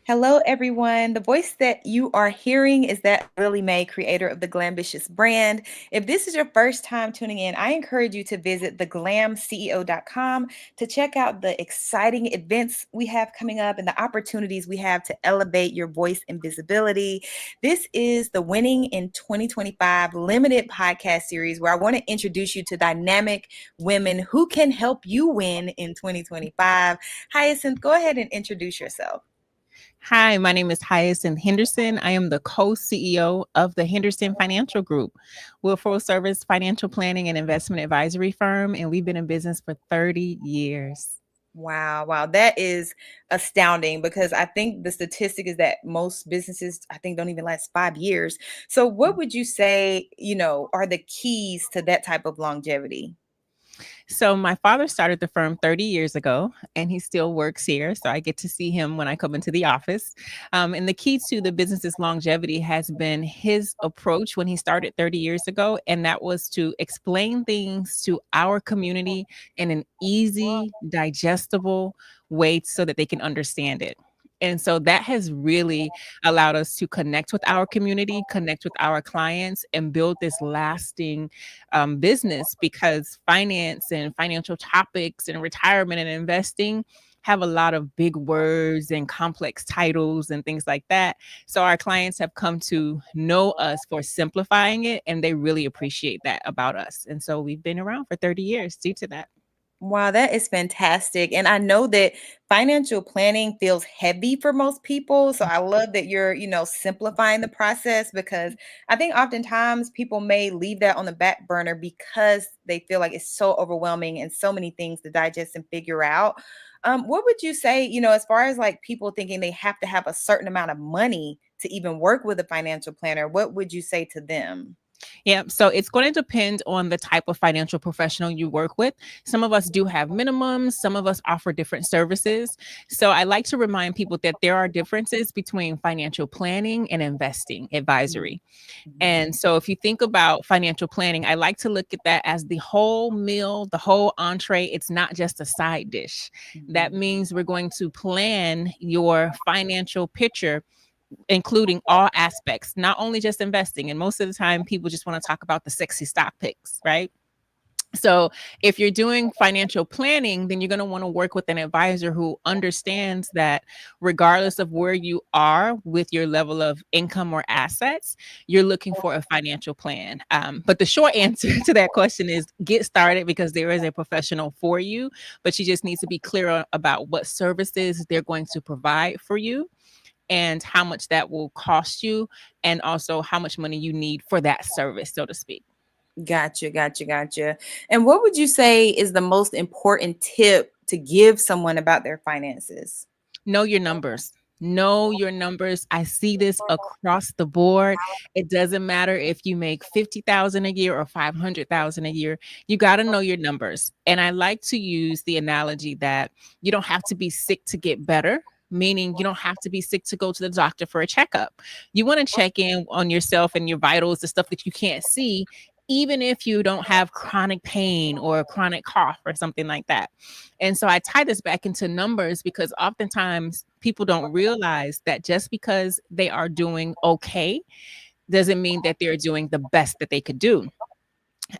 Hello, everyone. The voice that you are hearing is that Lily Mae, creator of the Glambitious brand. If this is your first time tuning in, I encourage you to visit theglamceo.com to check out the exciting events we have coming up and the opportunities we have to elevate your voice and visibility. This is the Winning in 2025 limited podcast series where I want to introduce you to dynamic women who can help you win in 2025. Hyacinth, go ahead and introduce yourself. Hi, my name is Hyacinth Henderson. I am the co-CEO of the Henderson Financial Group. We're a full-service financial planning and investment advisory firm, and we've been in business for 30 years. Wow, wow. That is astounding because I think the statistic is that most businesses, I think, don't even last 5 years. So, what would you say, are the keys to that type of longevity? So my father started the firm 30 years ago, and he still works here. So I get to see him when I come into the office. And the key to the business's longevity has been his approach when he started 30 years ago, and that was to explain things to our community in an easy, digestible way so that they can understand it. And so that has really allowed us to connect with our community, connect with our clients, and build this lasting business, because finance and financial topics and retirement and investing have a lot of big words and complex titles and things like that. So our clients have come to know us for simplifying it, and they really appreciate that about us. And so we've been around for 30 years due to that. Wow, that is fantastic. And I know that financial planning feels heavy for most people. So I love that you're, simplifying the process because I think oftentimes people may leave that on the back burner because they feel like it's so overwhelming and so many things to digest and figure out. What would you say, as far as like people thinking they have to have a certain amount of money to even work with a financial planner? What would you say to them? Yeah, so it's going to depend on the type of financial professional you work with. Some of us do have minimums, some of us offer different services. So I like to remind people that there are differences between financial planning and investing advisory. Mhm. And so if you think about financial planning, I like to look at that as the whole meal, the whole entree. It's not just a side dish. That Mhm. means we're going to plan your financial picture, including all aspects, not only just investing. And most of the time, people just want to talk about the sexy stock picks, right? So, if you're doing financial planning, then you're going to want to work with an advisor who understands that regardless of where you are with your level of income or assets, you're looking for a financial plan. But the short answer to that question is get started, because there is a professional for you, but you just need to be clear about what services they're going to provide for you and how much that will cost you, and also how much money you need for that service, so to speak. Gotcha, gotcha, gotcha. And what would you say is the most important tip to give someone about their finances? Know your numbers. Know your numbers. I see this across the board. It doesn't matter if you make 50,000 a year or 500,000 a year. You got to know your numbers. And I like to use the analogy that you don't have to be sick to get better, meaning you don't have to be sick to go to the doctor for a checkup. You want to check in on yourself and your vitals, the stuff that you can't see, even if you don't have chronic pain or a chronic cough or something like that. And so I tie this back into numbers because oftentimes people don't realize that just because they are doing okay doesn't mean that they're doing the best that they could do.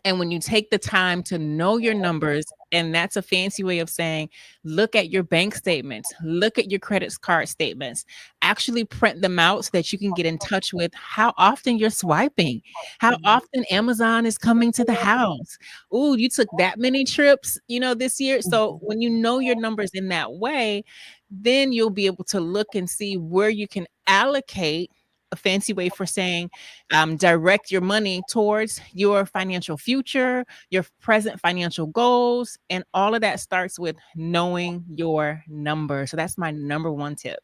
And when you take the time to know your numbers, and that's a fancy way of saying, look at your bank statements, look at your credit card statements, actually print them out so that you can get in touch with how often you're swiping, how Mhm. often Amazon is coming to the house. Ooh, you took that many trips, this year. So when you know your numbers in that way, then you'll be able to look and see where you can allocate, a fancy way for saying, direct your money towards your financial future, your present financial goals, and all of that starts with knowing your number. So that's my number one tip.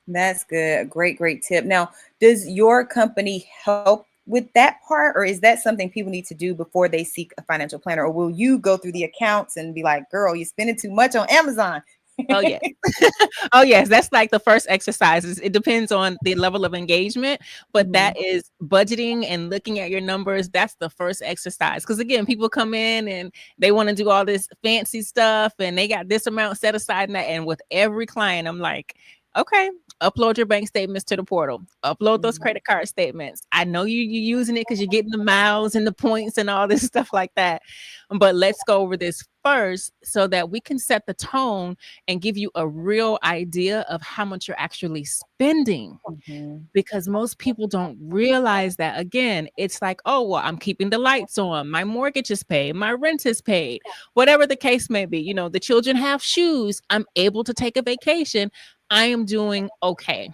That's good. A great, great tip. Now, does your company help with that part, or is that something people need to do before they seek a financial planner? Or will you go through the accounts and be like, girl, you're spending too much on Amazon? Oh yes. Oh yes, that's like the first exercises. It depends on the level of engagement, but Mhm. that is budgeting and looking at your numbers. That's the first exercise. Because again, people come in and they want to do all this fancy stuff and they got this amount set aside and that. And with every client, I'm like, Okay, upload your bank statements to the portal. Upload those Mhm. credit card statements. I know you using it because you're getting the miles and the points and all this stuff like that. But let's go over this first so that we can set the tone and give you a real idea of how much you're actually spending, Mhm. because most people don't realize that. Again, it's like, oh, well, I'm keeping the lights on, my mortgage is paid, my rent is paid, whatever the case may be. The children have shoes, I'm able to take a vacation, I am doing okay.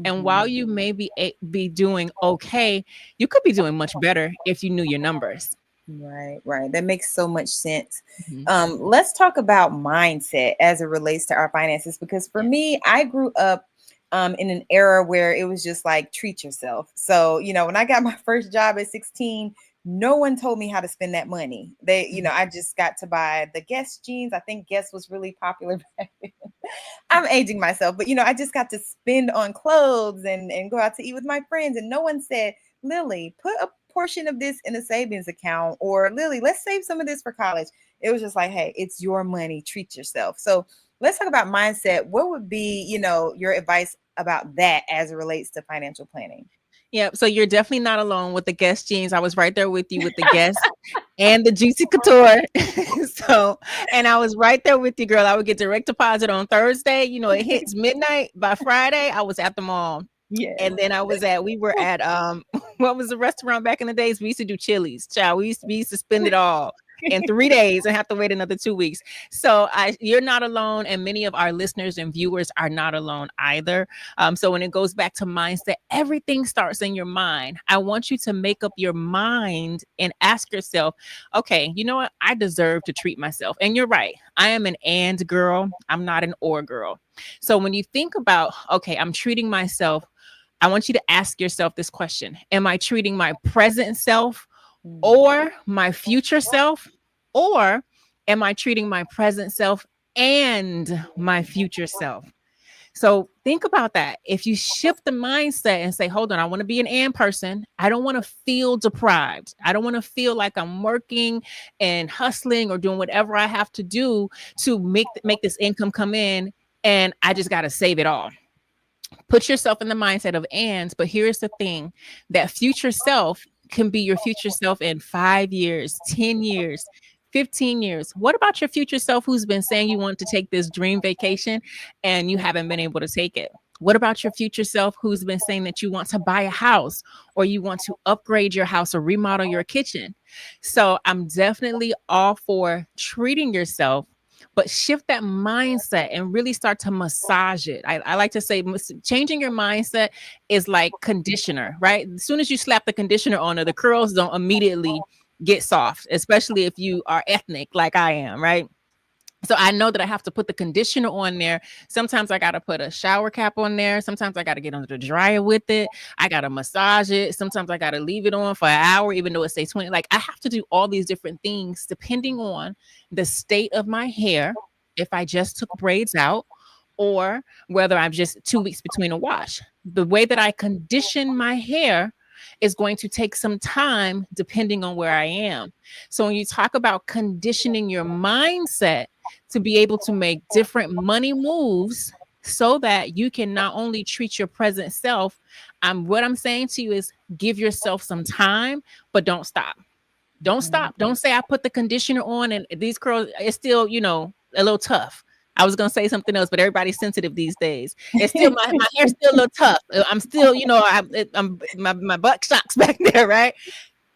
And while Mhm. you may be doing okay, you could be doing much better if you knew your numbers. Right, right. That makes so much sense. Mhm. Let's talk about mindset as it relates to our finances, because for Yeah. me, I grew up in an era where it was just like treat yourself. So, when I got my first job at 16, no one told me how to spend that money. Mhm. I just got to buy the Guess jeans. I think Guess was really popular back then. I'm aging myself, but I just got to spend on clothes and go out to eat with my friends. And no one said, Lily, put a portion of this in a savings account, or Lily, let's save some of this for college. It was just like, hey, it's your money, treat yourself. So let's talk about mindset. What would be, your advice about that as it relates to financial planning? Yeah, so you're definitely not alone with the Guess jeans. I was right there with you with the Guess and the Juicy Couture. So, and I was right there with you, girl. I would get direct deposit on Thursday. It hits midnight. By Friday, I was at the mall. Yes. And then we were at what was the restaurant back in the days? We used to do Chili's. Child, we used to spend it all in 3 days and have to wait another 2 weeks. So you're not alone, and many of our listeners and viewers are not alone either. So when it goes back to mindset, everything starts in your mind. I want you to make up your mind and ask yourself, okay, you know what? I deserve to treat myself. And you're right. I am an and girl. I'm not an or girl. So when you think about, okay, I'm treating myself, I want you to ask yourself this question: am I treating my present self Mm. or my future self? Or am I treating my present self and my future self? So think about that. If you shift the mindset and say, hold on, I want to be an and person. I don't want to feel deprived. I don't want to feel like I'm working and hustling or doing whatever I have to do to make this income come in, and I just got to save it all. Put yourself in the mindset of ands. But here's the thing: that future self can be your future self in 5 years, 10 years, 15 years. What about your future self who's been saying you want to take this dream vacation and you haven't been able to take it? What about your future self who's been saying that you want to buy a house or you want to upgrade your house or remodel your kitchen? So I'm definitely all for treating yourself, but shift that mindset and really start to massage it. I like to say changing your mindset is like conditioner, right? As soon as you slap the conditioner on it, the curls don't immediately get soft, especially if you are ethnic like I am, right? So I know that I have to put the conditioner on there. Sometimes I got to put a shower cap on there. Sometimes I got to get under the dryer with it. I got to massage it. Sometimes I got to leave it on for an hour, even though it says 20. Like I have to do all these different things depending on the state of my hair. If I just took braids out, or whether I'm just 2 weeks between a wash. The way that I condition my hair is going to take some time depending on where I am. So when you talk about conditioning your mindset to be able to make different money moves so that you can not only treat your present self, what I'm saying to you is give yourself some time, but don't stop. Don't Mhm. stop. Don't say I put the conditioner on and these curls, it's still, a little tough. I was gonna say something else, but everybody's sensitive these days. It's still my hair's still a little tough. I'm still, I'm my butt shocks back there, right?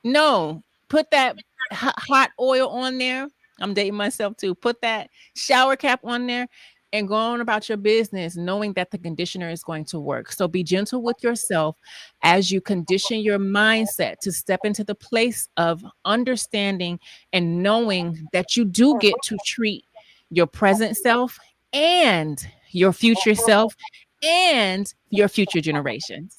No, put that hot oil on there. I'm dating myself too. Put that shower cap on there and go on about your business, knowing that the conditioner is going to work. So be gentle with yourself as you condition your mindset to step into the place of understanding and knowing that you do get to treat your present self and your future self and your future generations.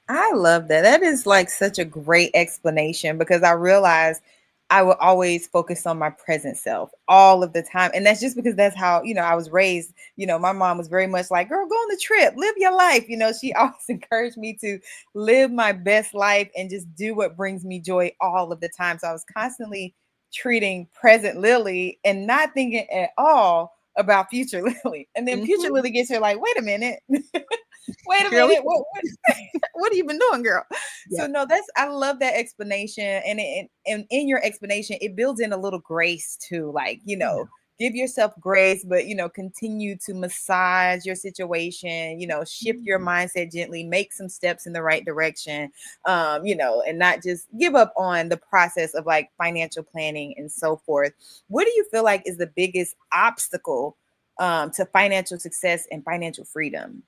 I love that. That is like such a great explanation, because I realized I would always focus on my present self all of the time. And that's just because that's how, I was raised. My mom was very much like, girl, go on the trip, live your life. She always encouraged me to live my best life and just do what brings me joy all of the time. So I was constantly treating present Lily and not thinking at all about future Lily. And then future Mhm. Lily gets here like, wait a minute. Wait a Girl, we minute. What have you been doing, girl? So Yep. no, that's I love that explanation. And in your explanation, it builds in a little grace too. Like, Yeah. give yourself grace, but continue to massage your situation, shift your Mhm. mindset gently, make some steps in the right direction, and not just give up on the process of like financial planning and so forth. What do you feel like is the biggest obstacle to financial success and financial freedom?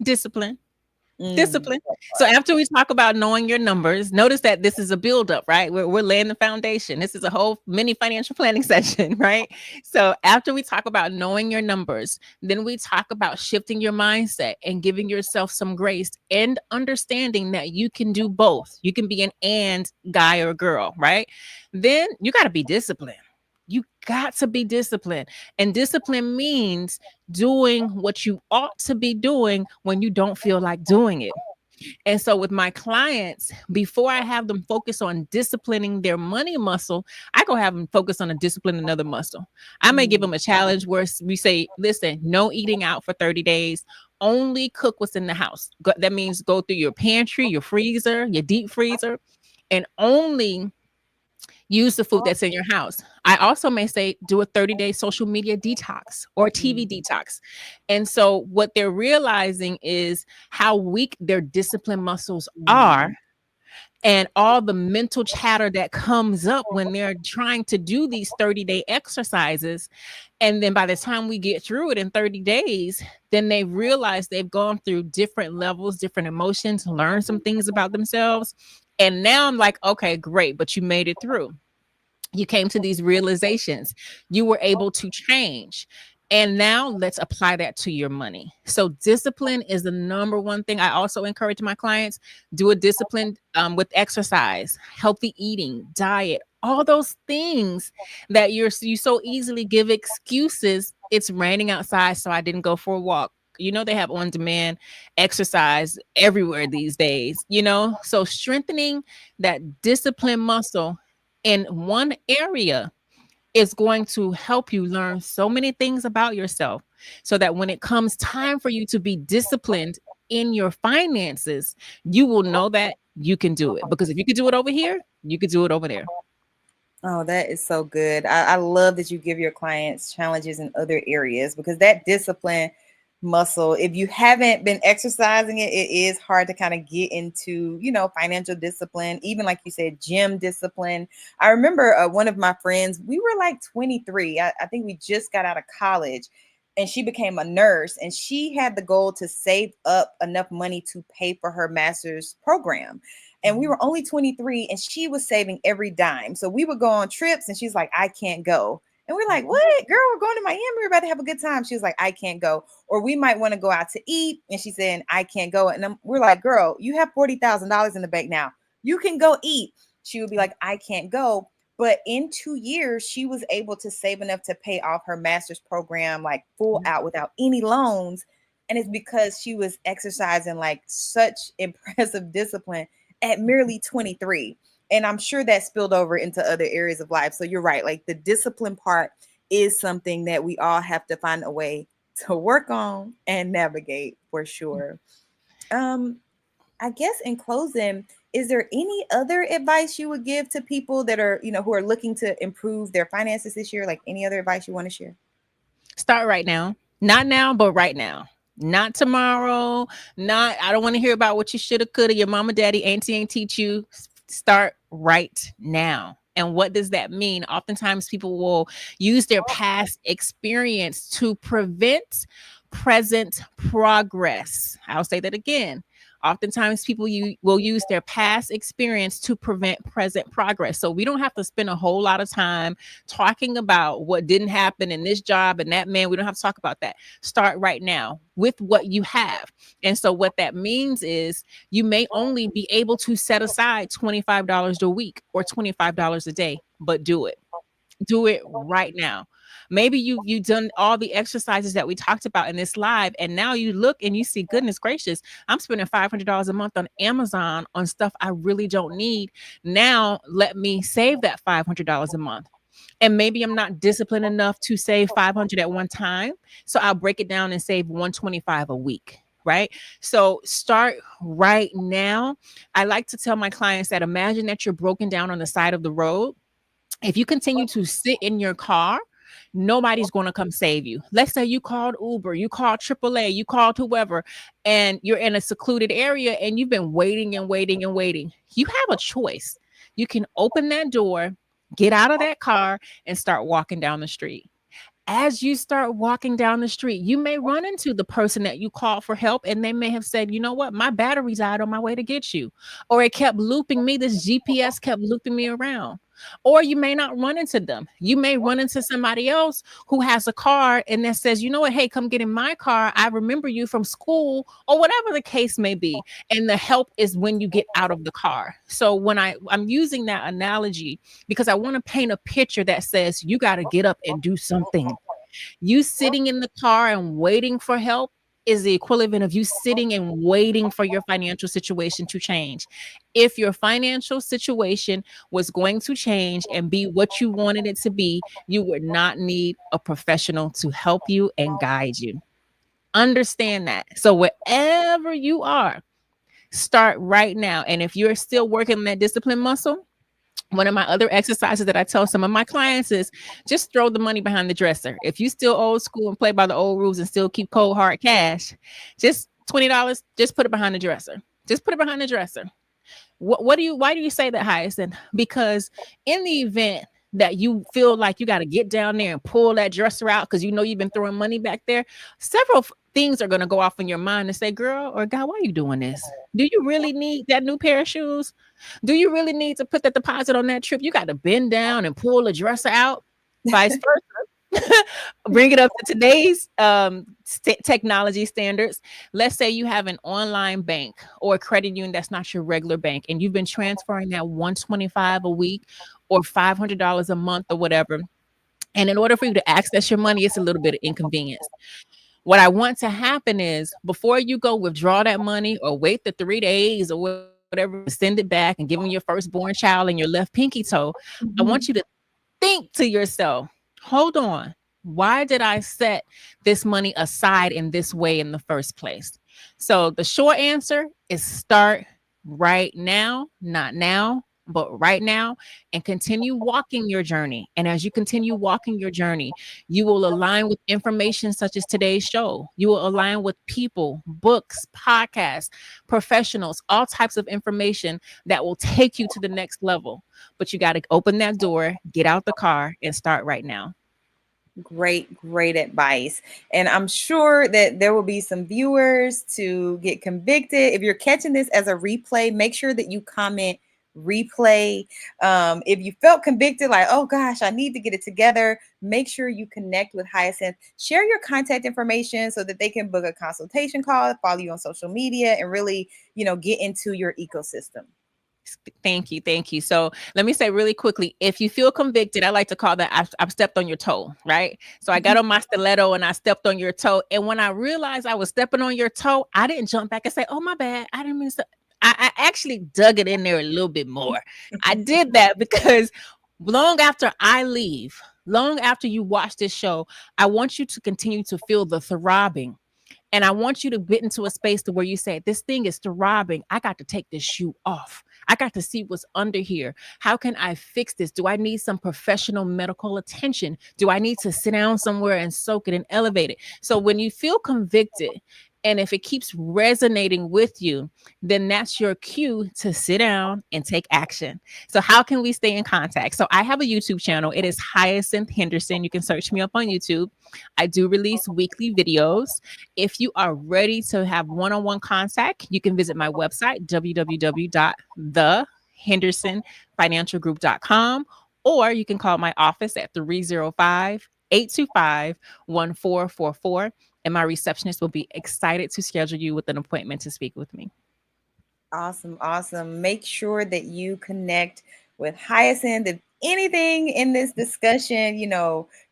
Discipline. Mm, Discipline. that So part. after we talk about knowing your numbers, notice that this is a buildup, right? We're laying the foundation. This is a whole mini financial planning session, right? So after we talk about knowing your numbers, then we talk about shifting your mindset and giving yourself some grace and understanding that you can do both. You can be an and guy or girl, right? Then you got to be disciplined. You got to be disciplined. And discipline means doing what you ought to be doing when you don't feel like doing it. And so with my clients, before I have them focus on disciplining their money muscle, I go have them focus on a discipline another muscle. I may give Mm, them a challenge where we say, listen, no eating out for 30 days. Only cook what's in the house. That means go through your pantry, your freezer, your deep freezer, and only use the food that's in your house. I also may say do a 30-day social media detox or TV mm, detox. And so what they're realizing is how weak their discipline muscles are mm. and all the mental chatter that comes up when they're trying to do these 30-day exercises. And then by the time we get through it in 30 days, then they realize they've gone through different levels, different emotions, learned some things about themselves. And now I'm like, okay, great, but you made it through. You came to these realizations. You were able to change. And now let's apply that to your money. So discipline is the number one thing I also encourage my clients. Do a discipline with exercise, healthy eating, diet, all those things that you so easily give excuses. It's raining outside, so I didn't go for a walk. They have on demand exercise everywhere these days, so strengthening that discipline muscle in one area is going to help you learn so many things about yourself so that when it comes time for you to be disciplined in your finances, you will know that you can do it. Because if you could do it over here, you could do it over there. Oh, that is so good. I love that you give your clients challenges in other areas because that discipline muscle, if you haven't been exercising it, it is hard to kind of get into, financial discipline, even like you said, gym discipline. I remember one of my friends, we were like 23. I think we just got out of college and she became a nurse and she had the goal to save up enough money to pay for her master's program, and we Mhm. were only 23 and she was saving every dime. So we would go on trips and she's like, I can't go. And we're like, Mhm. what? Girl, we're going to Miami. We're about to have a good time. She was like, I can't go. Or we might want to go out to eat. And she's saying, I can't go. And we're like, girl, you have $40,000 in the bank now. You can go eat. She would be like, I can't go. But in 2 years, she was able to save enough to pay off her master's program, like full Yeah. out without any loans. And it's because she was exercising like such impressive discipline at merely 23. And I'm sure that spilled over into other areas of life. So you're right. Like the discipline part is something that we all have to find a way to work on and navigate for sure. Um, I guess in closing, is there any other advice you would give to people that are, who are looking to improve their finances this year? Like any other advice you want to share? Start right now. Not now, but right now. Not tomorrow. I don't want to hear about what you shoulda, coulda, your mama, daddy, auntie ain't teach you. Start right now. And what does that mean? Oftentimes people will use their past experience to prevent present progress. I'll say that again. Oftentimes people will use their past experience to prevent present progress. So we don't have to spend a whole lot of time talking about what didn't happen in this job and that man. We don't have to talk about that. Start right now with what you have. And so what that means is you may only be able to set aside $25 a week or $25 a day, but do it. Do it right now. Maybe you done all the exercises that we talked about in this live, and now you look and you see, goodness gracious, I'm spending $500 a month on Amazon on stuff I really don't need. Now let me save that $500 a month. And maybe I'm not disciplined enough to save 500 at one time. So I'll break it down and save 125 a week. Right. So start right now. I like to tell my clients that imagine that you're broken down on the side of the road. If you continue to sit in your car, nobody's going to come save you. Let's say you called Uber, you called AAA, you called whoever, and you're in a secluded area and you've been waiting and waiting and waiting. You have a choice. You can open that door, get out of that car, and start walking down the street. As you start walking down the street, you may run into the person that you called for help, and they may have said, you know what, my battery's out on my way to get you. Or it kept looping me, this GPS kept looping me around. Or you may not run into them. You may run into somebody else who has a car and that says, you know what, hey, come get in my car. I remember you from school, or whatever the case may be. And the help is when you get out of the car. So when I'm using that analogy because I want to paint a picture that says you got to get up and do something. You sitting in the car and waiting for help is the equivalent of you sitting and waiting for your financial situation to change. If your financial situation was going to change and be what you wanted it to be, you would not need a professional to help you and guide you. Understand that. So wherever you are, start right now. And if you're still working on that discipline muscle, one of my other exercises that I tell some of my clients is just throw the money behind the dresser. If you still old school and play by the old rules and still keep cold hard cash, just $20, just put it behind the dresser. Just put it behind the dresser. Why do you say that, Hyacinth? Because in the event that you feel like you got to get down there and pull that dresser out because you know you've been throwing money back there, several things are going to go off in your mind and say, girl or guy, why are you doing this? Do you really need that new pair of shoes? Do you really need to put that deposit on that trip? You got to bend down and pull the dresser out, vice versa. Bring it up to today's technology standards. Let's say you have an online bank or a credit union that's not your regular bank, and you've been transferring that 125 a week or $500 a month or whatever. And in order for you to access your money, it's a little bit of inconvenience. What I want to happen is before you go withdraw that money or wait the 3 days or whatever, send it back and give them your firstborn child and your left pinky toe. I want you to think to yourself, hold on, why did I set this money aside in this way in the first place? So the short answer is start right now, not now, but right now, and continue walking your journey. And as you continue walking your journey, you will align with information such as today's show. You will align with people, books, podcasts, professionals, all types of information that will take you to the next level. But you got to open that door, get out the car, and start right now. Great advice. And I'm sure that there will be some viewers to get convicted. If you're catching this as a replay, make sure that you comment replay. If you felt convicted, like, oh gosh, I need to get it together, make sure you connect with Hyacinth. Share your contact information so that they can book a consultation call, follow you on social media, and really, get into your ecosystem. Thank you. Thank you. So let me say really quickly, if you feel convicted, I like to call that I've stepped on your toe, right? So I got on my stiletto and I stepped on your toe. And when I realized I was stepping on your toe, I didn't jump back and say, oh, my bad. I didn't mean to. I actually dug it in there a little bit more. I did that because long after I leave, long after you watch this show, I want you to continue to feel the throbbing. And I want you to get into a space to where you say, this thing is throbbing. I got to take this shoe off. I got to see what's under here. How can I fix this? Do I need some professional medical attention? Do I need to sit down somewhere and soak it and elevate it? So when you feel convicted, and if it keeps resonating with you, then that's your cue to sit down and take action. So how can we stay in contact? So I have a YouTube channel. It is Hyacinth Henderson. You can search me up on YouTube. I do release weekly videos. If you are ready to have one-on-one contact, you can visit my website, www.thehendersonfinancialgroup.com, or you can call my office at 305-825-1444. And my receptionist will be excited to schedule you with an appointment to speak with me. Awesome. Make sure that you connect with Hyacinth. If anything in this discussion,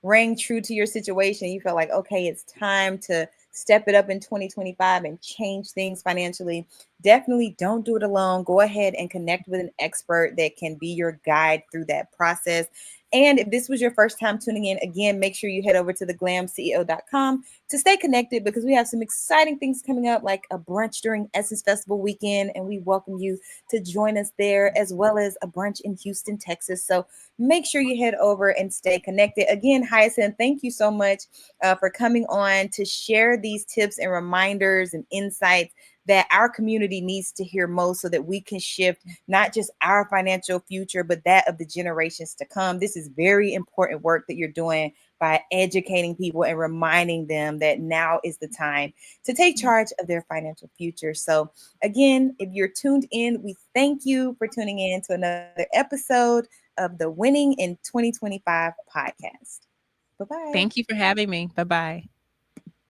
rang true to your situation, you feel like, okay, it's time to step it up in 2025 and change things financially, definitely don't do it alone. Go ahead and connect with an expert that can be your guide through that process. And if this was your first time tuning in, again, make sure you head over to theglamceo.com to stay connected because we have some exciting things coming up, like a brunch during Essence Festival weekend. And we welcome you to join us there, as well as a brunch in Houston, Texas. So make sure you head over and stay connected. Again, Hyacinth, thank you so much for coming on to share these tips and reminders and insights that our community needs to hear most so that we can shift not just our financial future, but that of the generations to come. This is very important work that you're doing by educating people and reminding them that now is the time to take charge of their financial future. So, again, if you're tuned in, we thank you for tuning in to another episode of the Winning in 2025 podcast. Bye bye. Thank you for having me. Bye-bye.